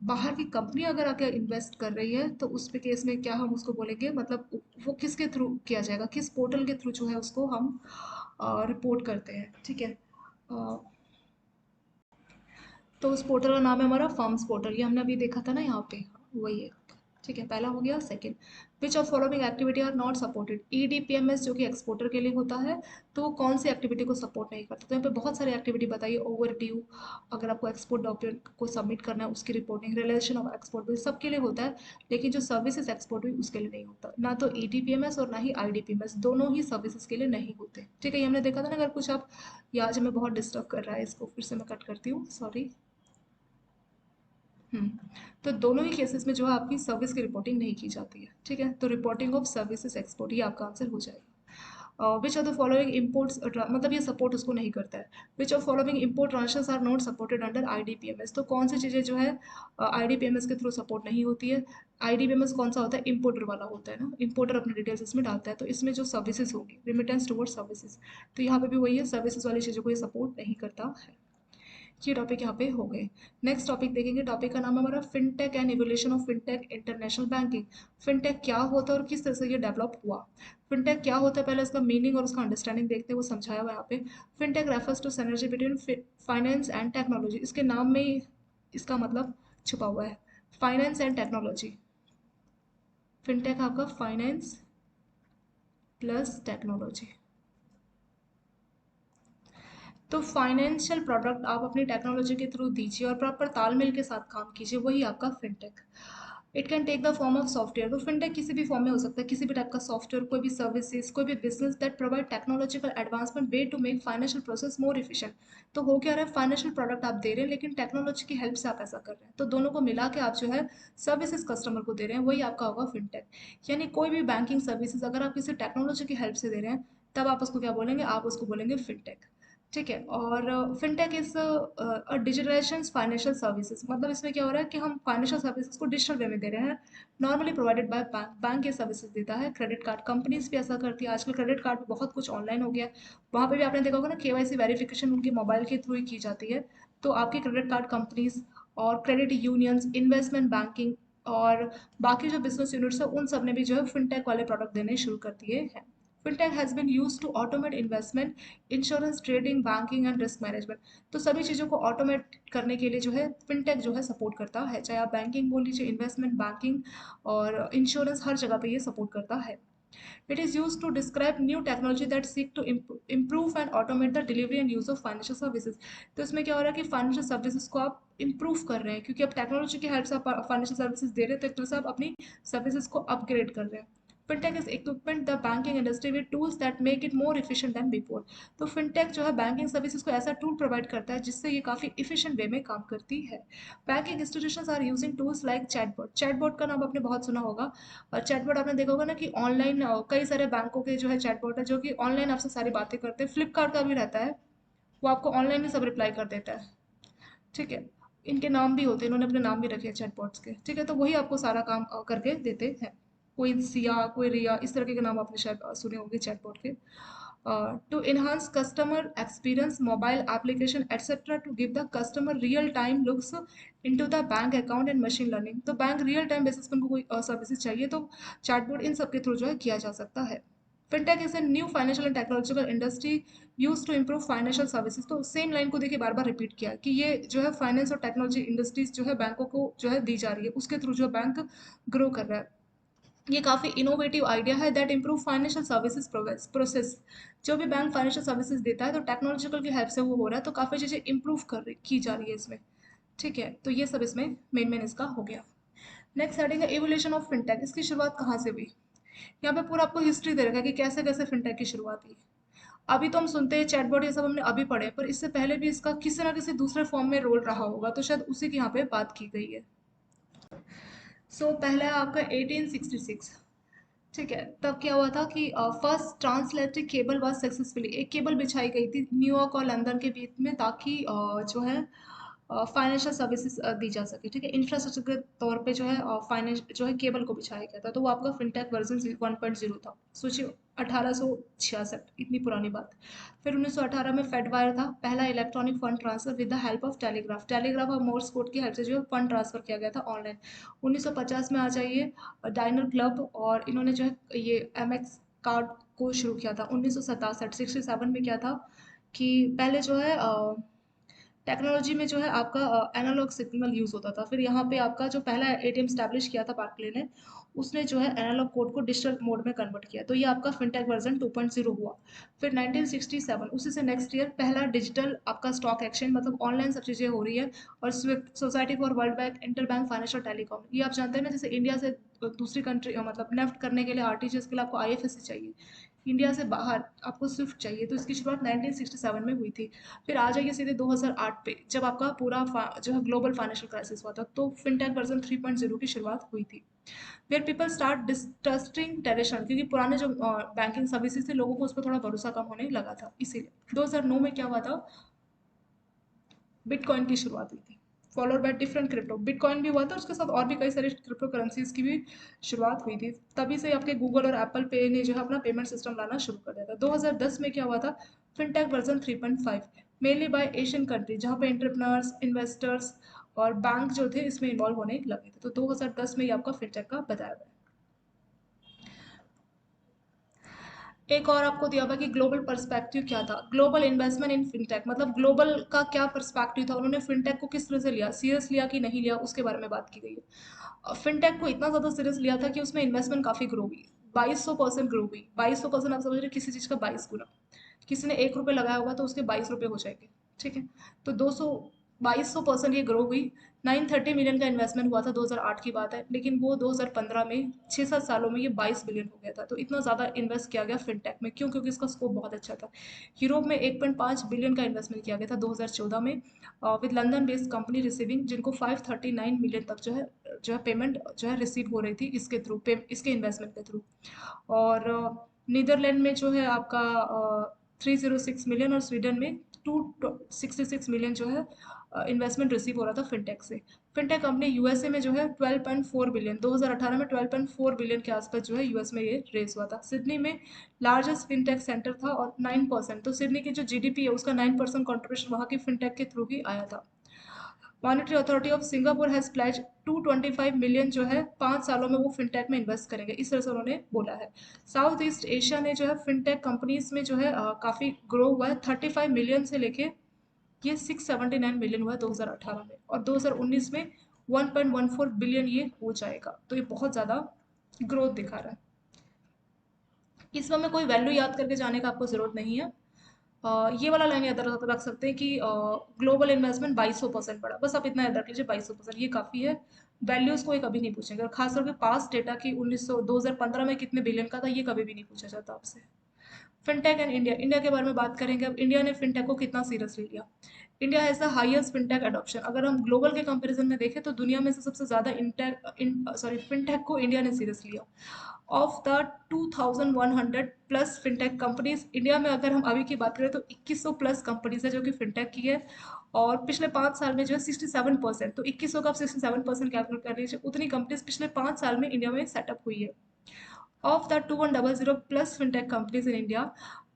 Speaker 1: बाहर की कंपनी अगर आके इन्वेस्ट कर रही है तो उस पे केस में क्या हम उसको बोलेंगे, मतलब वो किसके थ्रू किया जाएगा, किस पोर्टल के थ्रू जो है उसको हम रिपोर्ट करते हैं, ठीक है। अ, तो उस पोर्टल का नाम है हमारा फर्म्स पोर्टल, ये हमने अभी देखा था ना यहाँ पे, वही है, ठीक है। पहला हो गया। Second, which of following activity are not supported. EDPMS जो कि एक्सपोर्टर के लिए होता है, तो वो कौन सी एक्टिविटी को सपोर्ट नहीं करता। तो यहाँ पे बहुत सारी एक्टिविटी बताइए, ओवर ड्यू, अगर आपको एक्सपोर्ट डॉक्यूमेंट को सबमिट करना है उसकी reporting, relation of export bill, सबके लिए होता है। लेकिन जो सर्विसेज एक्सपोर्ट हुई उसके लिए नहीं होता, ना तो ईडीपीएमएस और ना ही आईडीपीएमएस, दोनों ही सर्विसेज के लिए नहीं होते, ठीक है। ये हमने देखा था ना। अगर कुछ आप, ये आज हमें बहुत डिस्टर्ब कर रहा है, इसको फिर से मैं कट करती हूँ, सॉरी। हुँ। तो दोनों ही केसेस में जो है आपकी सर्विस की रिपोर्टिंग नहीं की जाती है, ठीक है। तो रिपोर्टिंग ऑफ सर्विसेज एक्सपोर्ट, ये आपका आंसर हो जाएगा। Which of the following imports, मतलब ये सपोर्ट उसको नहीं करता है। Which of following import transactions are not supported under IDPMS. तो कौन सी चीज़ें जो है आईडीपीएमएस के थ्रू सपोर्ट नहीं होती है। आईडीपीएमएस कौन सा होता है, इम्पोर्टर वाला होता है ना, इम्पोर्टर अपनी डिटेल्स इसमें डालता है, तो इसमें जो सर्विसेज होंगी, रिमिटेंस टुवर्ड्स सर्विसेज, तो यहाँ पे भी वही है, सर्विसेज वाली चीज़ों को ये सपोर्ट नहीं करता है। ये टॉपिक यहाँ पे हो गए। नेक्स्ट टॉपिक देखेंगे, टॉपिक का नाम है हमारा fintech and evolution of fintech international banking. Fintech क्या होता है और किस तरह से ये डेवलप हुआ। फिनटेक क्या होता है, पहले इसका मीनिंग और उसका अंडरस्टैंडिंग देखते हैं, वो समझाया हुआ है यहाँ पे। Fintech refers to synergy between finance and technology, इसके नाम में ही इसका मतलब छुपा हुआ है, फाइनेंस एंड टेक्नोलॉजी। फिनटेक आपका फाइनेंस प्लस टेक्नोलॉजी। तो फाइनेंशियल प्रोडक्ट आप अपनी टेक्नोलॉजी के थ्रू दीजिए और प्रॉपर तालमेल के साथ काम कीजिए, वही आपका fintech. It can take the form of software, तो फिनटेक किसी भी फॉर्म में हो सकता है, किसी भी टाइप का सॉफ्टवेयर, कोई भी सर्विसेज, कोई भी business that provide technological advancement way to make financial process more efficient. तो हो क्या रहा है, फाइनेंशियल प्रोडक्ट आप दे रहे हैं लेकिन टेक्नोलॉजी की हेल्प से आप ऐसा कर रहे हैं, तो दोनों को मिला के आप जो है सर्विसेज कस्टमर को दे रहे हैं, वही आपका होगा फिनटेक। यानी कोई भी बैंकिंग सर्विसेज अगर आप किसी टेक्नोलॉजी की हेल्प से दे रहे हैं, तब आप उसको क्या बोलेंगे, आप उसको बोलेंगे फिनटेक, ठीक है। और fintech is digitalisation financial services, मतलब इसमें क्या हो रहा है कि हम फाइनेंशियल सर्विसेज को डिजिटल वे में दे रहे हैं, normally provided by bank. Bank ये सर्विसेज देता है। क्रेडिट कार्ड कंपनीज भी ऐसा करती है, आजकल क्रेडिट कार्ड में बहुत कुछ ऑनलाइन हो गया है, वहाँ पे भी आपने देखा होगा ना, केवाईसी वेरिफिकेशन उनके मोबाइल के थ्रू ही की जाती है। तो आपकी क्रेडिट कार्ड कंपनीज और क्रेडिट यूनियंस, इन्वेस्टमेंट बैंकिंग और बाकी जो बिजनेस यूनिट्स है, उन सब ने भी जो है फिनटेक वाले प्रोडक्ट देने शुरू कर दिए हैं। Fintech has been used to automate investment, insurance, trading, banking and risk management. तो सभी चीज़ों को ऑटोमेट करने के लिए जो है फिनटेक जो है सपोर्ट करता है, चाहे आप बैंकिंग बोल लीजिए, इन्वेस्टमेंट बैंकिंग और इंश्योरेंस, हर जगह पे ये सपोर्ट करता है। It is used to describe new technology that seek to improve and automate the delivery and use of financial services. तो इसमें क्या हो रहा है कि फाइनेंशियल सर्विसेज को आप इंप्रूव कर रहे हैं, क्योंकि अब टेक्नोलॉजी की हेल्प से आप फाइनेंशियल सर्विसेज दे रहे हैं, तो एक तरह से आप अपनी सर्विसेज को अपग्रेड कर रहे हैं। Fintech is equipment the banking industry with tools that make it more efficient then before. तो फिनटेक जो है बैंकिंग सर्विसेज को ऐसा टूल प्रोवाइड करता है जिससे ये काफ़ी इफिशिएंट वे में काम करती है। Banking institutions are using tools like chatbot. Chatbot का नाम आपने बहुत सुना होगा। और चैटबॉट आपने देखा होगा ना कि ऑनलाइन कई सारे बैंकों के जो है चैटबॉट है जो कि ऑनलाइन आपसे सारी बातें करते हैं। फ्लिपकार्ट का भी रहता है, वो आपको ऑनलाइन ही सब रिप्लाई कर देता है, ठीक है। इनके नाम भी होते हैं, इन्होंने अपने नाम भी रखे हैं चैटबॉट्स के, ठीक है। तो वही आपको सारा काम करके देते हैं। कोई सिया, कोई रिया, इस तरह के नाम आपने शायद सुने होंगे चैटबॉट के। to enhance customer experience, mobile application, etc. to give the customer real time looks into the bank account and machine learning. तो बैंक रियल टाइम बेसिस पर उनको कोई सर्विसेज चाहिए तो चैटबॉट इन सब के थ्रू जो है किया जा सकता है. Fintech is a new financial and technological industry used to improve financial services. तो सेम लाइन को देखिए बार बार रिपीट किया कि ये जो है फाइनेंस और टेक्नोलॉजी इंडस्ट्रीज जो है बैंकों को जो है दी जा रही है, उसके थ्रू जो बैंक ग्रो कर रहा है. ये काफ़ी इनोवेटिव आइडिया है that improve financial services process. जो भी बैंक फाइनेंशियल सर्विसेज देता है तो टेक्नोलॉजिकल की हेल्प से वो हो रहा है, तो काफ़ी चीज़ें इंप्रूव की जा रही है इसमें. ठीक है, तो ये सब इसमें मेन इसका हो गया. नेक्स्ट हेडिंग है एवोल्यूशन ऑफ फिनटेक. इसकी शुरुआत कहाँ से हुई. यहाँ पे पूरा आपको हिस्ट्री दे रखा है कि कैसे कैसे फिनटेक की शुरुआत हुई. अभी तो हम सुनते हैं चैटबॉट ये सब हमने अभी पढ़े, पर इससे पहले भी इसका किसी ना किसी दूसरे फॉर्म में रोल रहा होगा, तो शायद उसी की यहाँ पे बात की गई है. पहला है आपका 1866. ठीक है, तब क्या हुआ था कि first translated cable was successfully. एक केबल बिछाई गई थी न्यूयॉर्क और लंदन के बीच में, ताकि जो है फाइनेंशियल सर्विसेज दी जा सके. ठीक है, इंफ्रास्ट्रक्चर के तौर पे जो है फाइनेंस जो है केबल को बिछाया गया था. तो वो आपका फिनटेक वर्जन 1.0 था. सोचिए 1866, इतनी पुरानी बात. फिर 1918 में फेडवायर था, पहला electronic fund transfer with the help of telegraph और मोर्स कोड की हेल्प से जो है फंड ट्रांसफर किया गया था ऑनलाइन. 1950 में आ जाइए डायनर क्लब, और इन्होंने जो है ये एमएक्स कार्ड को शुरू किया था. 1967 में क्या था कि पहले जो है टेक्नोलॉजी में जो है आपका एनालॉग सिग्नल यूज़ होता था. फिर यहाँ पे आपका जो पहला एटीएम स्टैब्लिश किया था बार्कले ने, उसने जो है एनालॉग कोड को डिजिटल मोड में कन्वर्ट किया. तो ये आपका फिनटेक वर्जन 2.0 हुआ. फिर 1967 उसी से नेक्स्ट ईयर पहला डिजिटल आपका स्टॉक एक्सचेंज, मतलब ऑनलाइन सब चीज़ें हो रही है. और Swift society for world bank inter bank financial telecom, ये आप जानते हैं ना, जैसे इंडिया से दूसरी कंट्री मतलब नेफ्ट करने के लिए आरटीजीएस के लिए आपको आईएफएससी चाहिए, इंडिया से बाहर आपको स्विफ्ट चाहिए, तो इसकी शुरुआत 1967 में हुई थी. फिर आ जाइए सीधे 2008 पे, जब आपका पूरा जो है ग्लोबल फाइनेंशियल क्राइसिस हुआ था, तो फिनटेक वर्जन 3.0 की शुरुआत हुई थी. वेयर पीपल स्टार्ट डिस्ट्रस्टिंग ट्रेडिशनल, क्योंकि पुराने जो बैंकिंग सर्विसेज थे लोगों को उस पर थोड़ा भरोसा कम होने लगा था. इसीलिए 2009 में क्या हुआ था, बिटकॉइन की शुरुआत हुई थी, followed by different crypto. Bitcoin भी हुआ था, उसके साथ और भी कई सारी क्रिप्टो करेंसीज की भी शुरुआत हुई थी. तभी से आपके गूगल और एप्पल पे ने जो है अपना पेमेंट सिस्टम लाना शुरू कर दिया था. 2010 में क्या हुआ था, fintech version 3.5, mainly by Asian country, जहाँ पे एंटरप्रेन्योर्स, इन्वेस्टर्स और बैंक जो थे इसमें इन्वॉल्व होने लगे थे. तो 2010 में ये आपका फिनटेक का बताया हुआ है. एक और आपको दिया हुआ कि ग्लोबल पर्सपेक्टिव क्या था. ग्लोबल इन्वेस्टमेंट इन फिनटेक, मतलब ग्लोबल का क्या पर्सपेक्टिव था, उन्होंने फिनटेक को किस तरह से लिया, सीरियस लिया कि नहीं लिया, उसके बारे में बात की गई है. फिनटेक को इतना ज़्यादा सीरियस लिया था कि उसमें इन्वेस्टमेंट काफ़ी ग्रो हुई. 2200% ग्रो हुई. 2200% आप समझ रहे हैं, किसी चीज़ का 22 गुना. किसी ने 1 रुपये लगाया होगा तो उसके 22 रुपये हो जाएंगे. ठीक है, तो 2200% ये ग्रो हुई. 930 मिलियन का इन्वेस्टमेंट हुआ था, 2008 की बात है, लेकिन वो 2015 में 6-7 सालों में ये 22 बिलियन हो गया था. तो इतना ज़्यादा इन्वेस्ट किया गया फिनटेक में. क्यों, क्योंकि इसका स्कोप बहुत अच्छा था. यूरोप में 1.5 बिलियन का इन्वेस्टमेंट किया गया था 2014 में, with London based company receiving, जिनको 539 मिलियन तक जो है पेमेंट जो है रिसीव हो रही थी इसके थ्रू, इसके इन्वेस्टमेंट के थ्रू. और नीदरलैंड में जो है आपका 306 मिलियन, और स्वीडन में 266 मिलियन जो है इन्वेस्टमेंट रिसीव हो रहा था फिनटेक से. फिनटेक कंपनी यूएसए में जो है 12.4 बिलियन, 2018 में 12.4 बिलियन के आसपास जो है यूएस में ये रेस हुआ था. सिडनी में लार्जेस्ट फिनटेक सेंटर था और 9%, तो सिडनी की जो जीडीपी है उसका 9% कॉन्ट्रीब्यूशन वहाँ की फिनटेक के थ्रू ही आया था. Monetary Authority of Singapore has pledge 225 million जो है 5 सालों में वो फिनटेक में इन्वेस्ट करेंगे, इस तरह से उन्होंने बोला है. साउथ ईस्ट एशिया ने जो है फिनटेक कंपनीज में जो है काफ़ी ग्रो हुआ है. 35 मिलियन से लेके ये 679 मिलियन हुआ है 2018 में, और 2019 में 1.14 बिलियन ये हो जाएगा. तो ये बहुत ज़्यादा ग्रोथ दिखा रहा है. इसमें हमें कोई वैल्यू याद करके जाने का आपको ज़रूरत नहीं है. ये वाला लाइन याद रख सकते हैं कि ग्लोबल इन्वेस्टमेंट 2200% बढ़ा, बस आप इतना याद रख लीजिए, 2200%, ये काफ़ी है. वैल्यूज़ कोई कभी नहीं पूछेंगे, और खास करके पास डेटा की 2015 में कितने बिलियन का था ये कभी भी नहीं पूछा जाता आपसे. फिनटेक एंड इंडिया, इंडिया के बारे में बात करेंगे. अब इंडिया ने फिनटेक को कितना सीरियसली लिया. India has the highest fintech adoption. अगर हम ग्लोबल के कंपैरिजन में देखें तो दुनिया में से सबसे ज़्यादा फिनटेक को इंडिया ने सीरियस लिया. Of the 2100 plus fintech companies, India में अगर हम अभी की बात करें तो 2100 प्लस कंपनीज है जो कि फिनटेक की है. और पिछले 5 साल में जो है 67%, तो 2100 का आप 67% कैलकुलेट कर लीजिए, उतनी कंपनीज पिछले 5 साल में इंडिया में सेटअप हुई है. Of the 2100 plus fintech companies in India,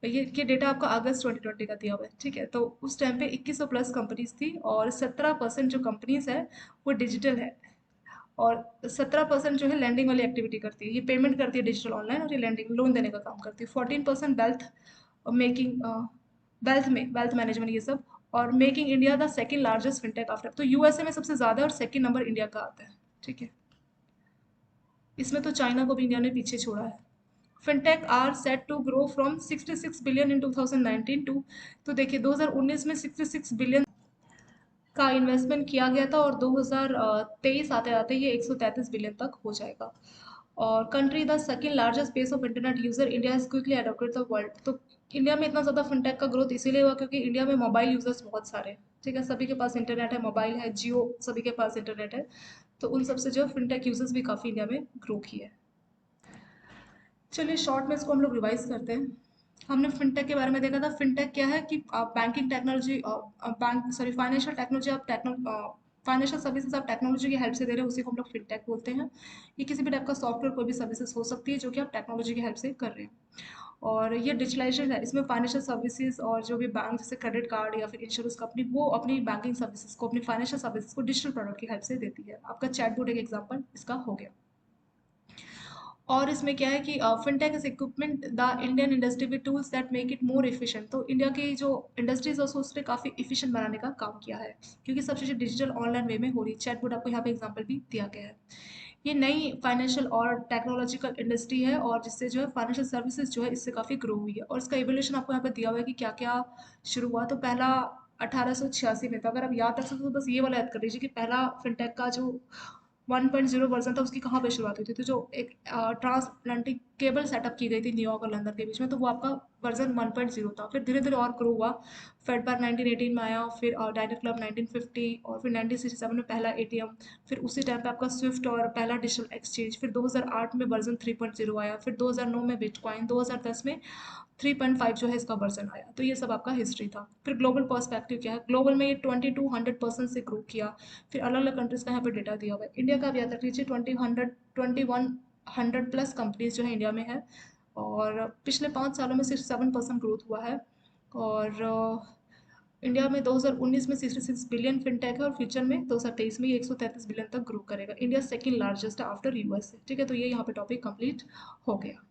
Speaker 1: ये डेटा आपका अगस्त 2020 का दिया हुआ है, ठीक है। तो उस टाइम पे 2100 प्लस कंपनीज थी और 17% जो कंपनीज है वो डिजिटल है, और 17% जो है लैंडिंग वाली एक्टिविटी करती है, ये पेमेंट करती है डिजिटल ऑनलाइन, और ये लैंडिंग लोन देने का काम करती है। 14% वेल्थ मेकिंग, वेल्थ मैनेजमेंट ये सब, और making India the second largest fintech after, तो यूएसए में सबसे ज़्यादा और सेकंड नंबर इंडिया का आता है, ठीक है। इसमें तो चाइना को भी इंडिया ने पीछे छोड़ा है। Fintech are set to grow from 66 billion in 2019 to, तो देखिए 2019 में 66 बिलियन का इन्वेस्टमेंट किया गया था, और 2023 आते आते ये 133 बिलियन तक हो जाएगा। और country the second largest base of internet user, India is quickly adopted the world, तो इंडिया में इतना ज़्यादा फिनटेक का ग्रोथ इसीलिए हुआ क्योंकि इंडिया में मोबाइल यूजर्स बहुत सारे हैं, ठीक है। सभी के पास इंटरनेट है, मोबाइल है, जियो सभी के पास इंटरनेट है, तो उन सबसे जो फिनटेक यूजर्स भी काफ़ी इंडिया में ग्रो किए हैं। चलिए शॉर्ट में इसको हम लोग रिवाइज करते हैं। हमने फिनटेक के बारे में देखा था। फिनटेक क्या है कि आप banking technology, bank sorry financial technology, आप फाइनेंशियल सर्विसेज आप टेक्नोलॉजी की हेल्प से दे रहे हैं, उसी को हम लोग फिनटेक बोलते हैं। ये किसी भी टाइप का सॉफ्टवेयर, कोई भी सर्विसेज हो सकती है जो कि आप टेक्नोलॉजी की हेल्प से कर रहे हैं। और ये डिजिटलाइजेशन है, इसमें फाइनेंशियल सर्विसेज और जो भी बैंक जैसे क्रेडिट कार्ड या फिर इंश्योरेंस कंपनी, वो अपनी बैंकिंग सर्विसेज को, अपनी फाइनेंशियल सर्विसेज को डिजिटल प्रोडक्ट की हेल्प से देती है। आपका चैटबॉट एक एग्जांपल इसका हो गया। और इसमें क्या है कि fintech is equipment the Indian industry with tools that make it more efficient, तो इंडिया की जो इंडस्ट्रीज है उसने काफ़ी एफिशिएंट बनाने का काम किया है, क्योंकि सब चीज़ें डिजिटल ऑनलाइन वे में हो रही है। चैटबॉट आपको यहाँ पे एग्जांपल भी दिया गया है। ये नई फाइनेंशियल और टेक्नोलॉजिकल इंडस्ट्री है, और जिससे जो है फाइनेंशियल सर्विसेज जो है इससे काफ़ी ग्रो हुई है, और इसका एवोल्यूशन आपको यहाँ पे दिया हुआ है कि क्या क्या शुरू हुआ। तो पहला 1886 में था, अगर आप याद रख सकते हो तो बस ये वाला याद कर लीजिए कि पहला फिनटेक का जो 1.0 वर्जन था उसकी कहाँ पे शुरुआत हुई थी, तो जो एक ट्रांसअटलांटिक केबल सेटअप की गई थी न्यूयॉर्क और लंदन के बीच में, तो वो आपका वर्जन 1.0 था। फिर धीरे धीरे और ग्रो हुआ। फेडबार 1918 में आया, फिर डायनेट क्लब 1950, और फिर 1967 में पहला एटीएम, फिर उसी टाइम पे आपका स्विफ्ट और पहला डिजिटल एक्सचेंज, फिर 2008 में वर्जन 3.0 आया, फिर 2009 में बिटकॉइन, 2010 में 3.5 जो है इसका वर्जन आया। तो ये सब आपका हिस्ट्री था। फिर ग्लोबल पर्सपेक्टिव क्या है, ग्लोबल में ये 2200% से ग्रो किया। फिर अलग अलग कंट्रीज का यहाँ पे डेटा दिया हुआ है। इंडिया का भी याद रख लीजिए, 2100 प्लस कंपनीज जो है इंडिया में है, और पिछले 5 सालों में सिर्फ 7% ग्रोथ हुआ है। और इंडिया में 2019 में 66 बिलियन फिनटेक है, और फ्यूचर में 2023 में ये 133 बिलियन तक ग्रो करेगा। India second largest after US, ठीक है। तो ये यहाँ पे टॉपिक कंप्लीट हो गया।